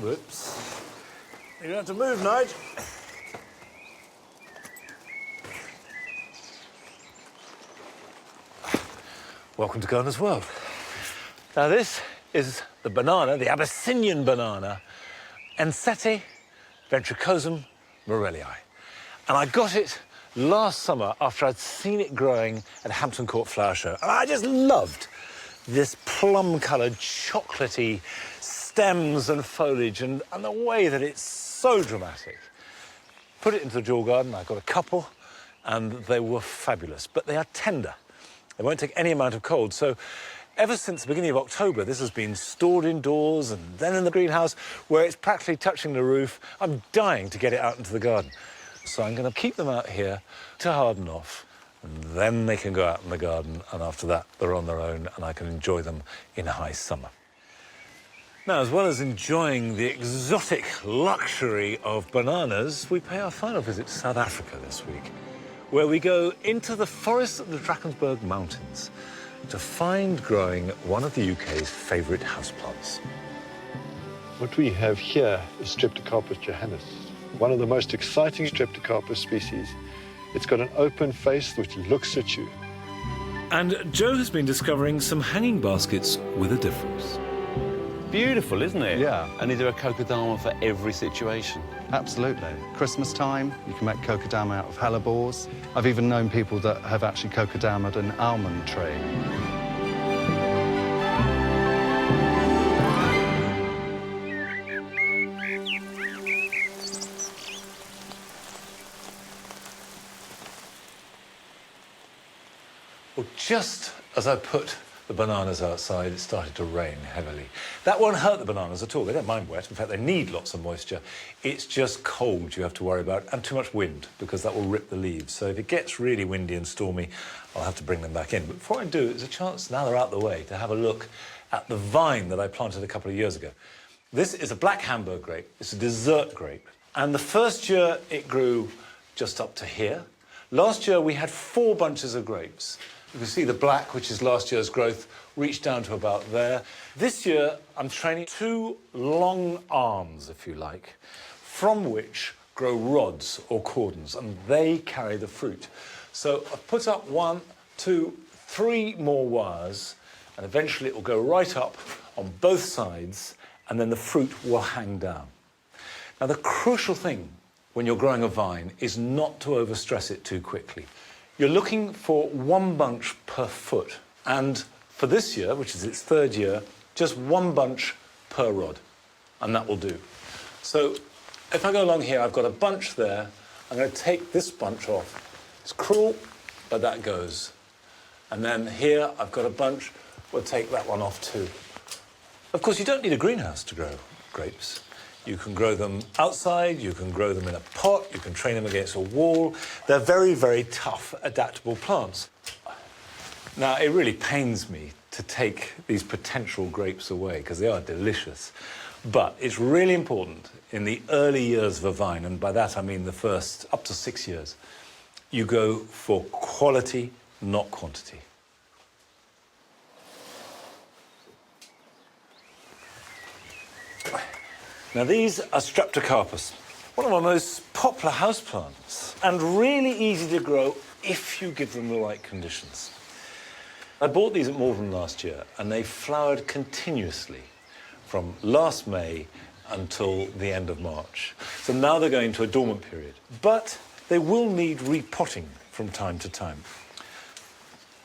Whoops. You don't have to move, Nige. Welcome to Gardener's World. Now this is the banana, the Abyssinian banana, Ensete ventricosum morellii. And I got it last summer after I'd seen it growing at Hampton Court Flower Show. And I just loved this plum-coloured, chocolatey stems and foliage and the way that it's so dramatic. Put it into the dual garden, I got a couple, and they were fabulous. But they are tender. They won't take any amount of cold. So ever since the beginning of October, this has been stored indoors and then in the greenhouse where it's practically touching the roof. I'm dying to get it out into the garden. So I'm going to keep them out here to harden off, and then they can go out in the garden, and after that, they're on their own, and I can enjoy them in high summer. Now, as well as enjoying the exotic luxury of bananas, we pay our final visit to South Africa this week, where we go into the forests of the Drakensberg Mountains to find growing one of the UK's favourite houseplants. What we have here is Streptocarpus johannes, one of the most exciting Streptocarpus species. It's got an open face which looks at you. And Joe has been discovering some hanging baskets with a difference. Beautiful, isn't it? Yeah. And is there a Kokedama for every situation? Absolutely. Christmas time, you can make Kokedama out of hellebores. I've even known people that have actually Kokedama'd an almond tree. Well, just as I put the bananas outside, it started to rain heavily. That won't hurt the bananas at all. They don't mind wet. In fact, they need lots of moisture. It's just cold you have to worry about, and too much wind, because that will rip the leaves. So if it gets really windy and stormy, I'll have to bring them back in. But before I do, it's a chance, now they're out of the way, to have a look at the vine that I planted a couple of years ago. This is a black Hamburg grape. It's a dessert grape. And the first year, it grew just up to here. Last year, we had 4 bunches of grapes. You can see the black, which is last year's growth, reached down to about there. This year, I'm training 2 long arms, if you like, from which grow rods or cordons, and they carry the fruit. So I've put up 1, 2, 3 more wires, and eventually it will go right up on both sides, and then the fruit will hang down. Now, the crucial thing when you're growing a vine is not to overstress it too quickly. You're looking for 1 bunch per foot. And for this year, which is its 3rd year, just 1 bunch per rod. And that will do. So if I go along here, I've got a bunch there. I'm going to take this bunch off. It's cruel, but that goes. And then here, I've got a bunch. We'll take that one off too. Of course, you don't need a greenhouse to grow grapes. You can grow them outside, you can grow them in a pot, you can train them against a wall. They're very, very tough, adaptable plants. Now, it really pains me to take these potential grapes away, because they are delicious. But it's really important in the early years of a vine, and by that I mean the first up to 6 years, you go for quality, not quantity. Now, these are Streptocarpus, one of our most popular houseplants, and really easy to grow if you give them the right conditions. I bought these at Malvern last year, and they flowered continuously from last May until the end of March. So now they're going to a dormant period, but they will need repotting from time to time.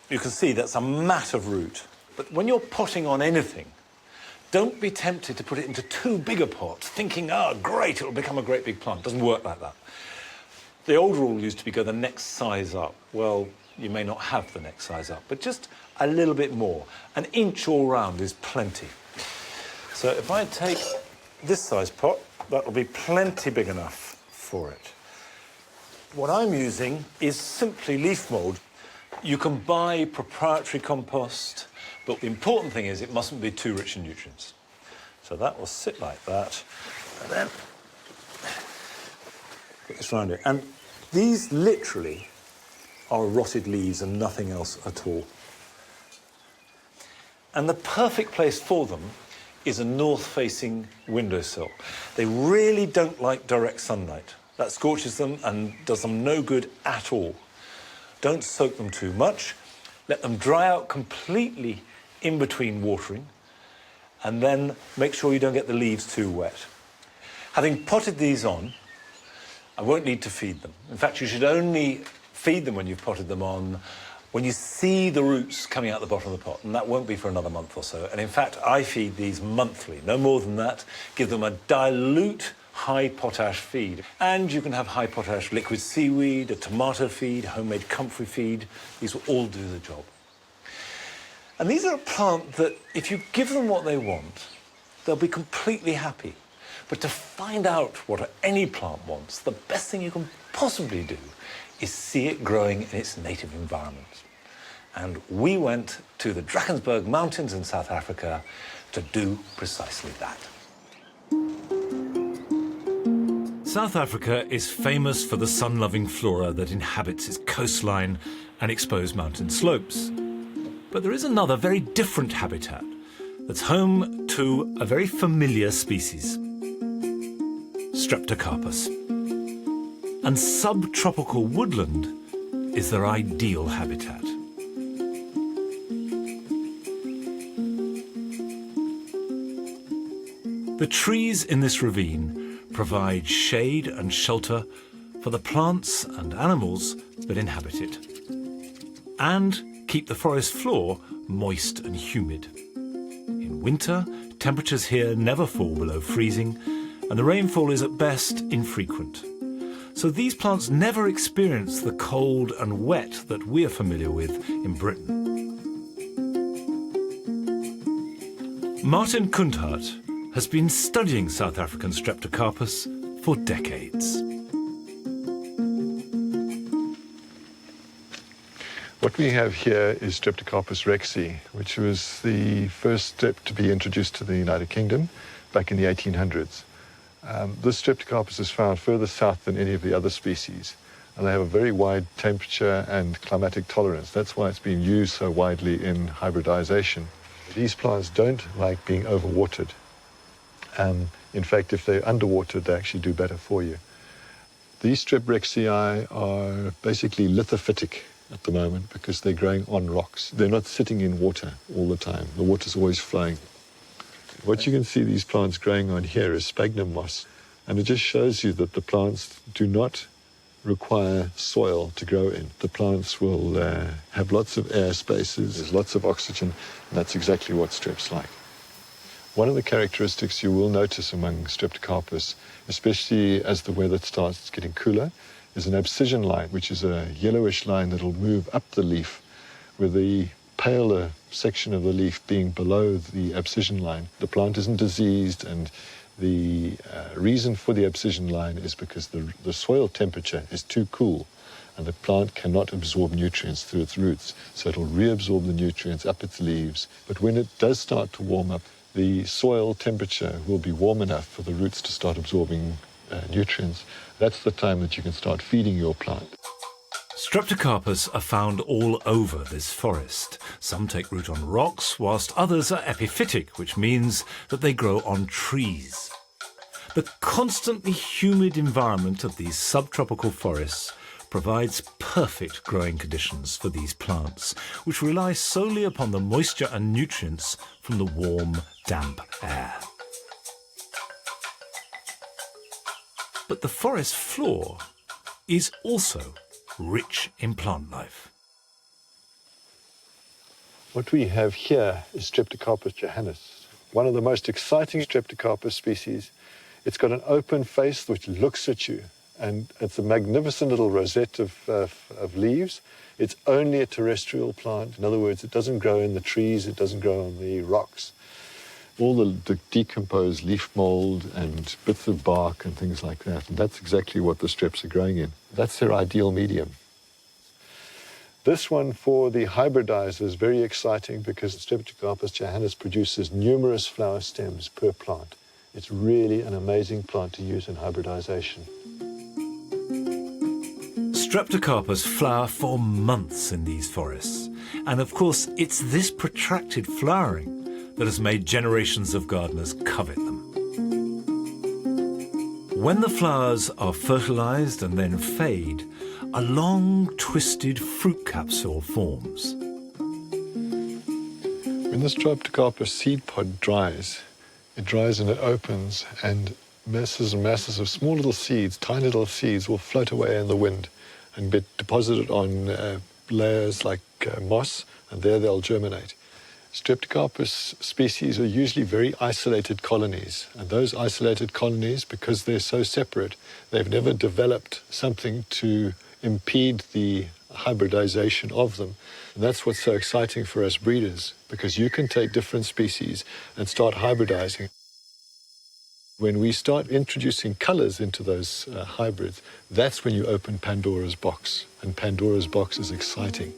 You can see that's a mat of root, but when you're potting on anything, don't be tempted to put it into too big a pot, thinking, oh, great, it'll become a great big plant. It doesn't work like that. The old rule used to be go the next size up. Well, you may not have the next size up, but just a little bit more. 1 inch all round is plenty. So if I take this size pot, that will be plenty big enough for it. What I'm using is simply leaf mould. You can buy proprietary compost, but the important thing is it mustn't be too rich in nutrients. So that will sit like that, and then put this round it. And these literally are rotted leaves and nothing else at all. And the perfect place for them is a north-facing windowsill. They really don't like direct sunlight. That scorches them and does them no good at all. Don't soak them too much. Let them dry out completely in between watering, and then make sure you don't get the leaves too wet. Having potted these on, I won't need to feed them. In fact, you should only feed them when you've potted them on when you see the roots coming out the bottom of the pot, and that won't be for another month or so. And in fact, I feed these monthly, no more than that. Give them a dilute high potash feed. And you can have high potash liquid seaweed, a tomato feed, homemade comfrey feed. These will all do the job. And these are a plant that if you give them what they want, they'll be completely happy. But to find out what any plant wants, the best thing you can possibly do is see it growing in its native environment. And we went to the Drakensberg Mountains in South Africa to do precisely that. South Africa is famous for the sun-loving flora that inhabits its coastline and exposed mountain slopes. But there is another very different habitat that's home to a very familiar species, Streptocarpus. And subtropical woodland is their ideal habitat. The trees in this ravine provide shade and shelter for the plants and animals that inhabit it, and keep the forest floor moist and humid. In winter, temperatures here never fall below freezing, and the rainfall is at best infrequent. So these plants never experience the cold and wet that we're familiar with in Britain. Martin Kunthart has been studying South African Streptocarpus for decades. What we have here is Streptocarpus rexi, which was the first strep to be introduced to the United Kingdom back in the 1800s. This Streptocarpus is found further south than any of the other species, and they have a very wide temperature and climatic tolerance. That's why it's been used so widely in hybridization. These plants don't like being overwatered. In fact, if they're underwatered, they actually do better for you. These Strep rexii are basically lithophytic at the moment because they're growing on rocks. They're not sitting in water all the time. The water's always flowing. What you can see these plants growing on here is sphagnum moss, and it just shows you that the plants do not require soil to grow in. The plants will have lots of air spaces, there's lots of oxygen, and that's exactly what strep's like. One of the characteristics you will notice among Streptocarpus, especially as the weather starts getting cooler, is an abscission line, which is a yellowish line that will move up the leaf with the paler section of the leaf being below the abscission line. The plant isn't diseased, and the reason for the abscission line is because the soil temperature is too cool and the plant cannot absorb nutrients through its roots, so it'll reabsorb the nutrients up its leaves. But when it does start to warm up, the soil temperature will be warm enough for the roots to start absorbing nutrients. That's the time that you can start feeding your plant. Streptocarpus are found all over this forest. Some take root on rocks, whilst others are epiphytic, which means that they grow on trees. The constantly humid environment of these subtropical forests provides perfect growing conditions for these plants, which rely solely upon the moisture and nutrients from the warm, damp air. But the forest floor is also rich in plant life. What we have here is Streptocarpus johannes, one of the most exciting Streptocarpus species. It's got an open face which looks at you, and it's a magnificent little rosette of leaves. It's only a terrestrial plant. In other words, it doesn't grow in the trees, it doesn't grow on the rocks. All the decomposed leaf mold and bits of bark and things like that, and that's exactly what the streps are growing in. That's their ideal medium. This one for the hybridizer is very exciting because Streptocarpus johannes produces numerous flower stems per plant. It's really an amazing plant to use in hybridization. Streptocarpus flower for months in these forests, and of course it's this protracted flowering that has made generations of gardeners covet them. When the flowers are fertilised and then fade, a long, twisted fruit capsule forms. When the Streptocarpus seed pod dries, it dries and it opens, and masses and masses of small little seeds, tiny little seeds, will float away in the wind and get deposited on layers like moss, and there they'll germinate. Streptocarpus species are usually very isolated colonies, and those isolated colonies, because they're so separate, they've never developed something to impede the hybridization of them. And that's what's so exciting for us breeders, because you can take different species and start hybridizing. When we start introducing colors into those hybrids, that's when you open Pandora's box, and Pandora's box is exciting.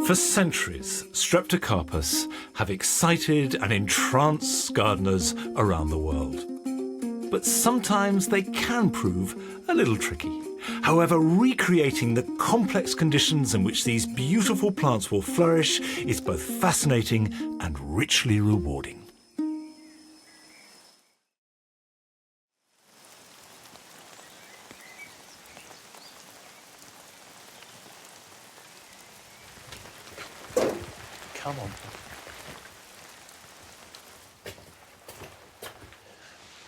For centuries, Streptocarpus have excited and entranced gardeners around the world. But sometimes they can prove a little tricky. However, recreating the complex conditions in which these beautiful plants will flourish is both fascinating and richly rewarding. Come on.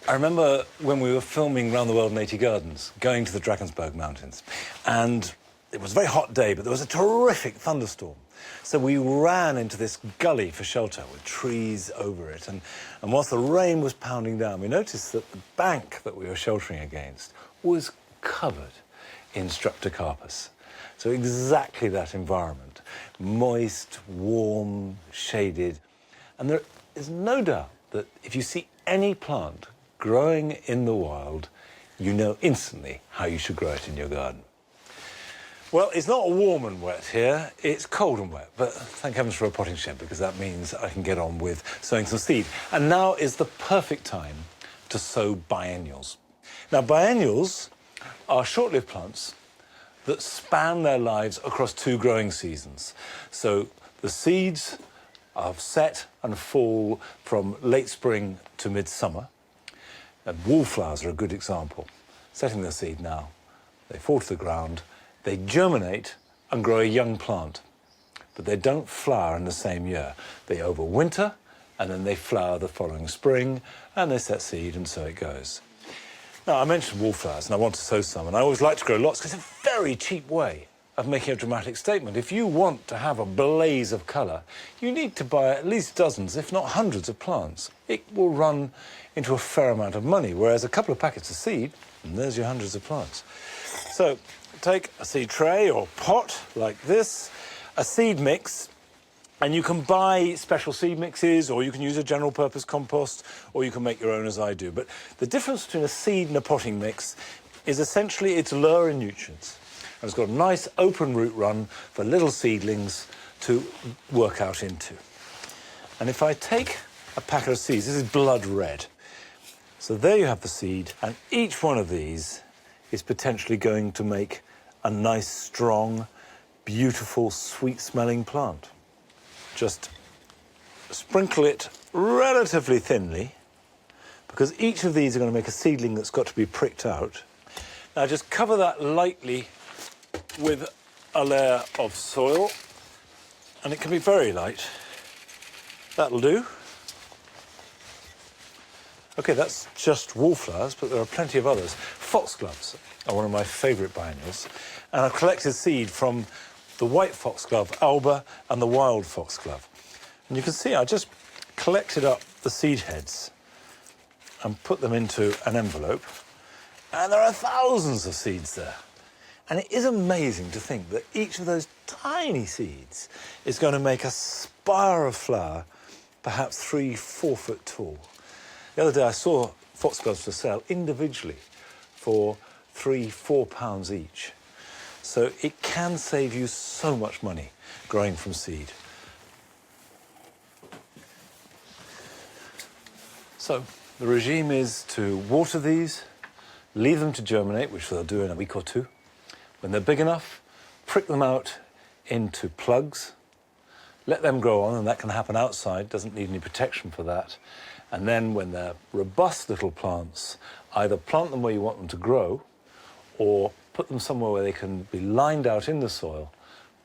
I remember when we were filming Round the World in 80 Gardens, going to the Drakensberg Mountains, and it was a very hot day, but there was a terrific thunderstorm. So we ran into this gully for shelter with trees over it, and whilst the rain was pounding down, we noticed that the bank that we were sheltering against was covered in Streptocarpus. So exactly that environment, moist, warm, shaded. And there is no doubt that if you see any plant growing in the wild, you know instantly how you should grow it in your garden. Well, it's not warm and wet here, it's cold and wet, but thank heavens for a potting shed, because that means I can get on with sowing some seed. And now is the perfect time to sow biennials. Now, biennials are short-lived plants that span their lives across 2 growing seasons. So the seeds are set and fall from late spring to midsummer. And wallflowers are a good example. Setting their seed now, they fall to the ground, they germinate and grow a young plant, but they don't flower in the same year. They overwinter, and then they flower the following spring, and they set seed, and so it goes. Now, I mentioned wallflowers, and I want to sow some, and I always like to grow lots because it's a very cheap way of making a dramatic statement. If you want to have a blaze of colour, you need to buy at least dozens, if not hundreds of plants. It will run into a fair amount of money, whereas a couple of packets of seed, and there's your hundreds of plants. So take a seed tray or pot like this, a seed mix, and you can buy special seed mixes, or you can use a general purpose compost, or you can make your own as I do. But the difference between a seed and a potting mix is essentially it's lower in nutrients. And it's got a nice open root run for little seedlings to work out into. And if I take a packet of seeds, this is blood red. So there you have the seed, and each one of these is potentially going to make a nice, strong, beautiful, sweet-smelling plant. Just sprinkle it relatively thinly, because each of these are going to make a seedling that's got to be pricked out. Now just cover that lightly with a layer of soil, and it can be very light. That'll do. OK, that's just wallflowers, but there are plenty of others. Foxgloves are one of my favourite biennials, and I've collected seed from the white foxglove, Alba, and the wild foxglove. And you can see I just collected up the seed heads and put them into an envelope, and there are thousands of seeds there. And it is amazing to think that each of those tiny seeds is going to make a spire of flower, perhaps 3-4 foot tall. The other day I saw foxgloves for sale individually for £3-4 pounds each. So it can save you so much money growing from seed. So the regime is to water these, leave them to germinate, which they'll do in a week or 2. When they're big enough, prick them out into plugs, let them grow on, and that can happen outside, doesn't need any protection for that. And then when they're robust little plants, either plant them where you want them to grow, or put them somewhere where they can be lined out in the soil,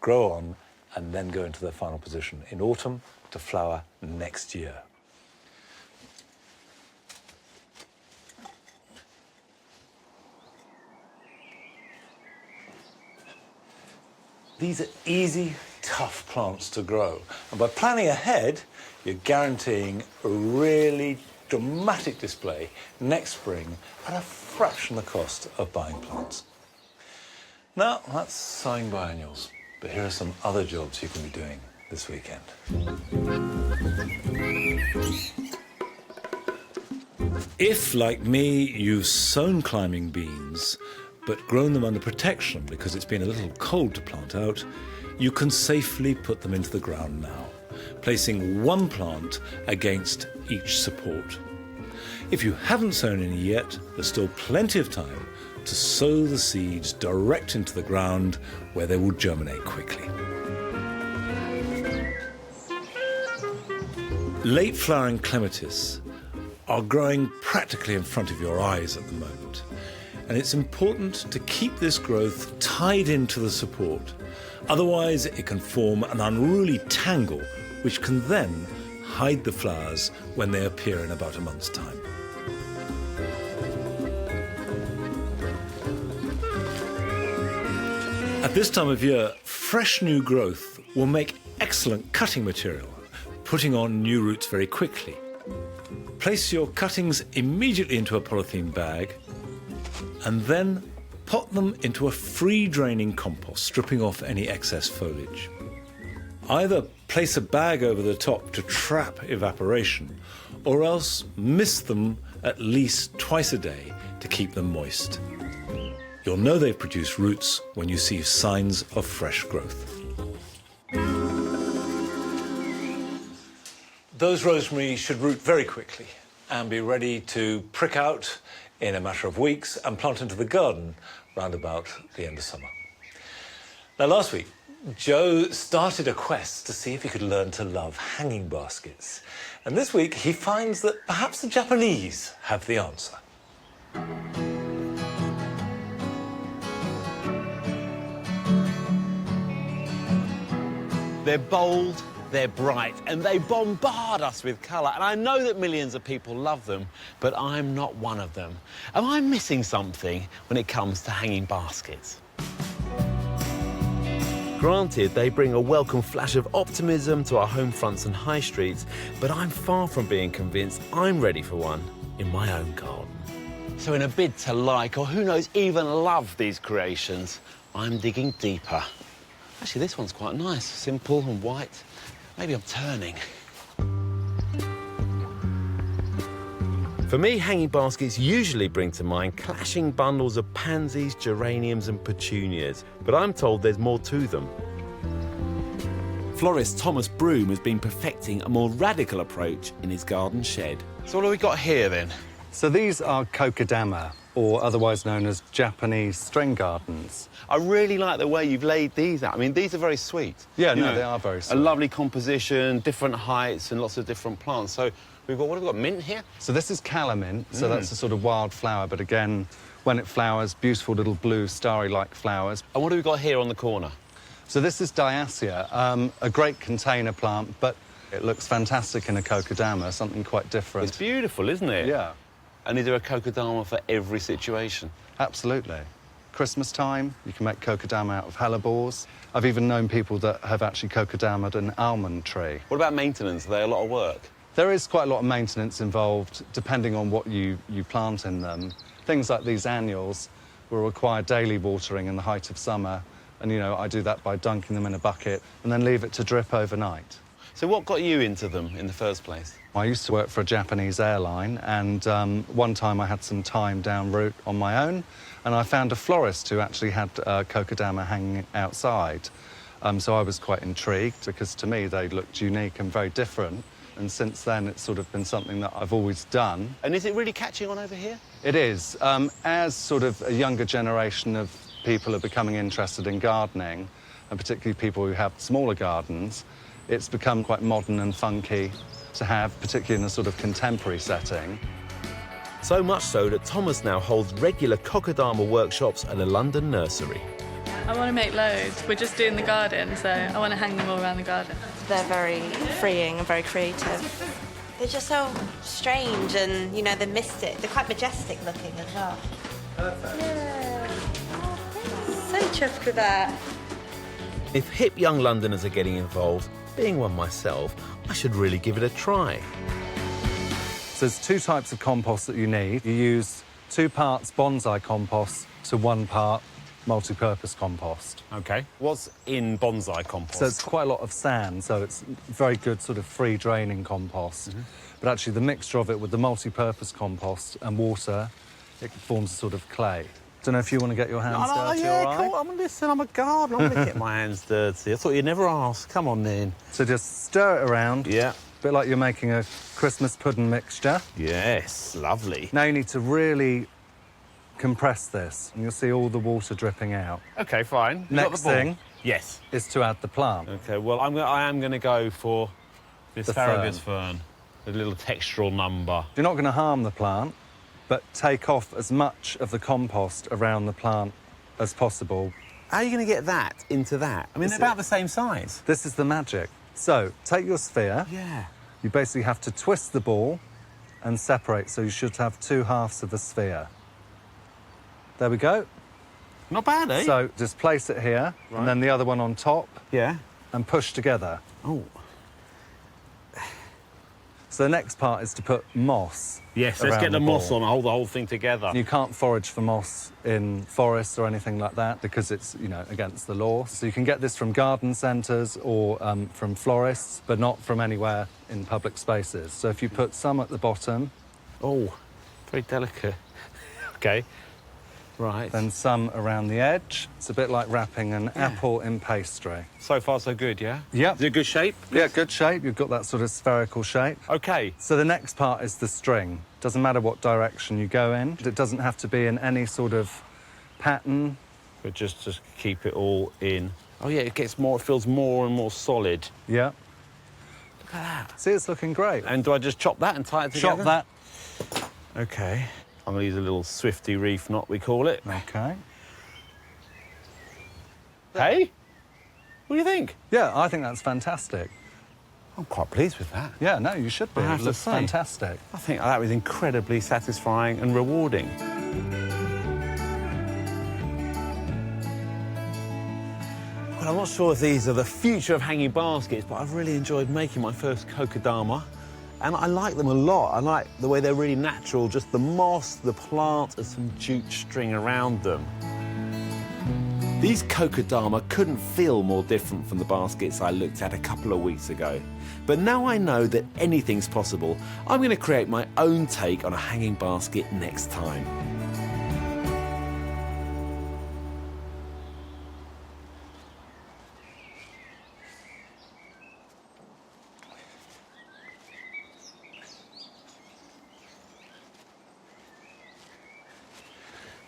grow on, and then go into their final position in autumn to flower next year. These are easy, tough plants to grow. And by planning ahead, you're guaranteeing a really dramatic display next spring at a fraction of the cost of buying plants. Now, that's sowing biennials. But here are some other jobs you can be doing this weekend. If, like me, you've sown climbing beans, but grown them under protection because it's been a little cold to plant out, you can safely put them into the ground now, placing one plant against each support. If you haven't sown any yet, there's still plenty of time to sow the seeds direct into the ground where they will germinate quickly. Late flowering clematis are growing practically in front of your eyes at the moment. And it's important to keep this growth tied into the support. Otherwise, it can form an unruly tangle, which can then hide the flowers when they appear in about a month's time. At this time of year, fresh new growth will make excellent cutting material, putting on new roots very quickly. Place your cuttings immediately into a polythene bag and then pot them into a free-draining compost, stripping off any excess foliage. Either place a bag over the top to trap evaporation, or else mist them at least twice a day to keep them moist. You'll know they've produced roots when you see signs of fresh growth. Those rosemary should root very quickly and be ready to prick out in a matter of weeks and plant into the garden round about the end of summer. Now, last week, Joe started a quest to see if he could learn to love hanging baskets. And this week, he finds that perhaps the Japanese have the answer. They're bold, they're bright, and they bombard us with colour. And I know that millions of people love them, but I'm not one of them. Am I missing something when it comes to hanging baskets? Granted, they bring a welcome flash of optimism to our home fronts and high streets, but I'm far from being convinced I'm ready for one in my own garden. So in a bid to like, or who knows, even love these creations, I'm digging deeper. Actually, this one's quite nice, simple and white. Maybe I'm turning. For me, hanging baskets usually bring to mind clashing bundles of pansies, geraniums and petunias, but I'm told there's more to them. Florist Thomas Broom has been perfecting a more radical approach in his garden shed. So what have we got here, then? So these are Kokedama, or otherwise known as Japanese string gardens. I really like the way you've laid these out. I mean, these are very sweet. Yeah, no, they are very sweet. A lovely composition, different heights and lots of different plants. So we've got, what have we got, mint here? So this is calamint, so that's a sort of wild flower, but again, when it flowers, beautiful little blue starry-like flowers. And what have we got here on the corner? So this is Diassia, a great container plant, but it looks fantastic in a Kokedama, something quite different. It's beautiful, isn't it? Yeah. And is there a Kokedama for every situation? Absolutely. Christmas time, you can make Kokedama out of hellebores. I've even known people that have actually Kokedama'd an almond tree. What about maintenance? Are they a lot of work? There is quite a lot of maintenance involved, depending on what you plant in them. Things like these annuals will require daily watering in the height of summer, and, you know, I do that by dunking them in a bucket and then leave it to drip overnight. So what got you into them in the first place? I used to work for a Japanese airline, and one time I had some time down route on my own, and I found a florist who actually had Kokedama hanging outside. So I was quite intrigued, because to me they looked unique and very different. And since then, it's sort of been something that I've always done. And is it really catching on over here? It is. As sort of a younger generation of people are becoming interested in gardening, and particularly people who have smaller gardens, it's become quite modern and funky to have, particularly in a sort of contemporary setting. So much so that Thomas now holds regular Kokedama workshops at a London nursery. I want to make loads. We're just doing the garden, so I want to hang them all around the garden. They're very freeing and very creative. They're just so strange and, you know, they're mystic. They're quite majestic looking as well. Perfect. Yeah. Oh, so chuffed with that. If hip young Londoners are getting involved, being one myself, I should really give it a try. So there's 2 types of compost that you need. You use 2 parts bonsai compost to 1 part multi-purpose compost. OK. What's in bonsai compost? So it's quite a lot of sand, so it's very good sort of free draining compost. But actually the mixture of it with the multi-purpose compost and water, it forms a sort of clay. Don't know if you want to get your hands dirty, yeah, all right? cool. Listen, I'm a gardener. I'm going to get my hands dirty. I thought you'd never ask. Come on, then. So just stir it around. Yeah. A bit like you're making a Christmas pudding mixture. Yes, lovely. Now you need to really compress this, and you'll see all the water dripping out. OK, fine. You got Next the ball? thing Yes. is to add the plant. OK, well, I am going to go for the The asparagus fern. A little textural number. You're not going to harm the plant, but take off as much of the compost around the plant as possible. How are you going to get that into that? I mean, they're about the same size. This is the magic. So, take your sphere. Yeah. You basically have to twist the ball and separate, so you should have 2 halves of the sphere. There we go. Not bad, eh? So, just place it here, and then the other one on top, Yeah. and push together. Oh. So the next part is to put moss. Yes, let's around get the moss ball. on, hold the whole thing together. You can't forage for moss in forests or anything like that because it's, you know, against the law. So you can get this from garden centres or from florists, but not from anywhere in public spaces. So if you put some at the bottom... Oh, very delicate. OK. Right. Then some around the edge. It's a bit like wrapping an apple in pastry. So far, so good, yeah? Yeah. Is it a good shape? Yeah, good shape. You've got that sort of spherical shape. OK. So the next part is the string. Doesn't matter what direction you go in. It doesn't have to be in any sort of pattern. But just to keep it all in. Oh, yeah, it feels more and more solid. Yeah. Look at that. See, it's looking great. And do I just chop that and tie it together? Chop that. OK. I'm going to use a little swifty reef knot, we call it. OK. Hey? What do you think? Yeah, I think that's fantastic. I'm quite pleased with that. Yeah, no, you should be. I have It to looks say. fantastic. I think that was incredibly satisfying and rewarding. Well, I'm not sure if these are the future of hanging baskets, but I've really enjoyed making my first Kokedama. And I like them a lot. I like the way they're really natural, just the moss, the plant, and some jute string around them. These Kokedama couldn't feel more different from the baskets I looked at a couple of weeks ago. But now I know that anything's possible, I'm going to create my own take on a hanging basket next time.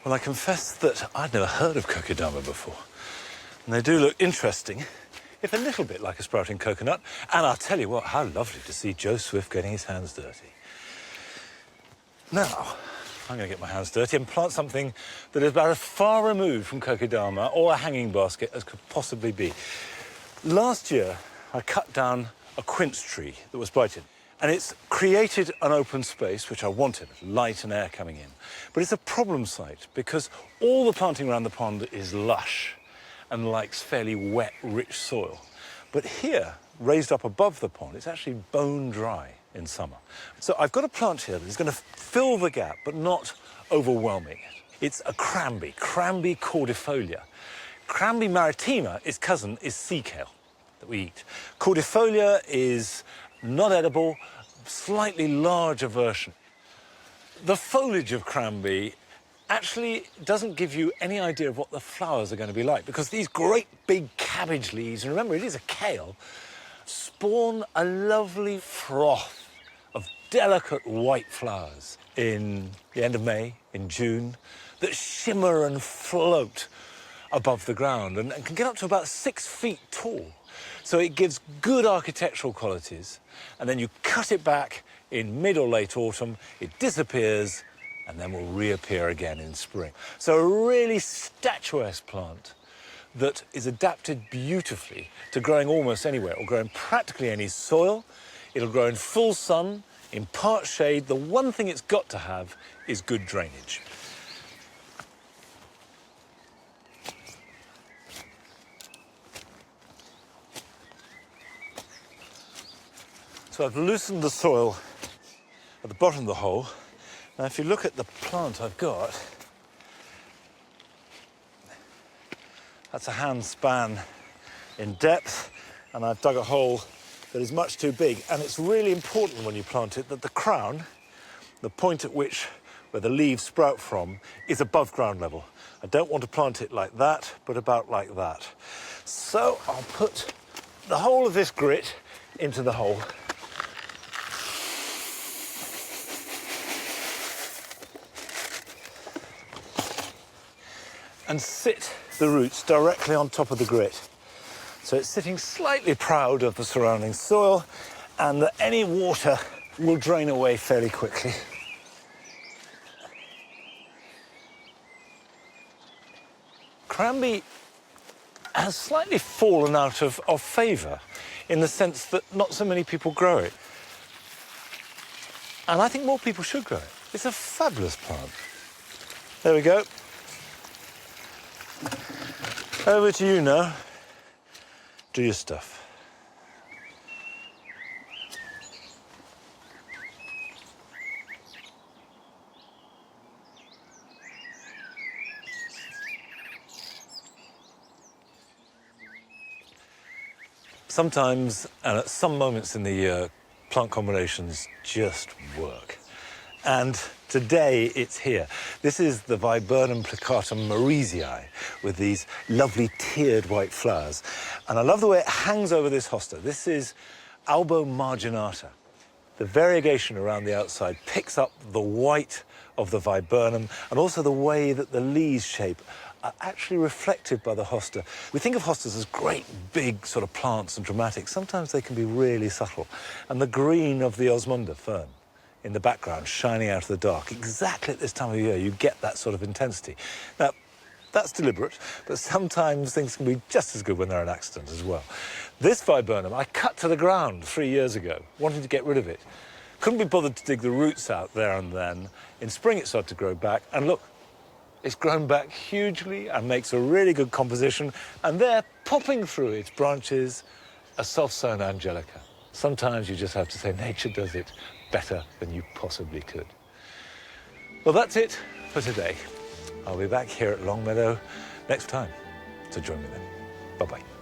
Well, I confess that I'd never heard of Kokedama before. And they do look interesting, if a little bit like a sprouting coconut. And I'll tell you what, how lovely to see Joe Swift getting his hands dirty. Now, I'm going to get my hands dirty and plant something that is about as far removed from Kokedama or a hanging basket as could possibly be. Last year, I cut down a quince tree that was blighted. And it's created an open space, which I wanted, light and air coming in. But it's a problem site because all the planting around the pond is lush and likes fairly wet, rich soil. But here, raised up above the pond, it's actually bone dry in summer. So I've got a plant here that is going to fill the gap, but not overwhelming it. It's a cranberry cordifolia. Cranberry maritima, its cousin, is sea kale that we eat. Cordifolia is not edible, slightly larger version. The foliage of cranberry actually doesn't give you any idea of what the flowers are going to be like because these great big cabbage leaves, and remember it is a kale, spawn a lovely froth of delicate white flowers in the end of May, in June, that shimmer and float above the ground and can get up to about 6 feet tall. So it gives good architectural qualities, and then you cut it back in mid or late autumn, it disappears, and then will reappear again in spring. So a really statuesque plant that is adapted beautifully to growing almost anywhere. It will grow in practically any soil, it'll grow in full sun, in part shade. The one thing it's got to have is good drainage. So I've loosened the soil at the bottom of the hole. Now if you look at the plant I've got, that's a hand span in depth, and I've dug a hole that is much too big. And it's really important when you plant it that the crown, the point at which where the leaves sprout from, is above ground level. I don't want to plant it like that, but about like that. So I'll put the whole of this grit into the hole. And sit the roots directly on top of the grit. So it's sitting slightly proud of the surrounding soil, and that any water will drain away fairly quickly. Cranberry has slightly fallen out of favour in the sense that not so many people grow it. And I think more people should grow it. It's a fabulous plant. There we go. Over to you now. Do your stuff. Sometimes, and at some moments in the year, plant combinations just work. And today it's here. This is the Viburnum plicatum marisii with these lovely tiered white flowers. And I love the way it hangs over this hosta. This is Albo marginata. The variegation around the outside picks up the white of the viburnum and also the way that the leaves shape are actually reflected by the hosta. We think of hostas as great big sort of plants and dramatic. Sometimes they can be really subtle. And the green of the Osmunda fern in the background, shining out of the dark. Exactly at this time of year, you get that sort of intensity. Now, that's deliberate, but sometimes things can be just as good when they're an accident as well. This viburnum I cut to the ground 3 years ago, wanting to get rid of it. Couldn't be bothered to dig the roots out there and then. In spring, it started to grow back, and look, it's grown back hugely and makes a really good composition, and there, popping through its branches, a self-sown angelica. Sometimes you just have to say nature does it better than you possibly could. Well, that's it for today. I'll be back here at Longmeadow next time, so join me then. Bye-bye.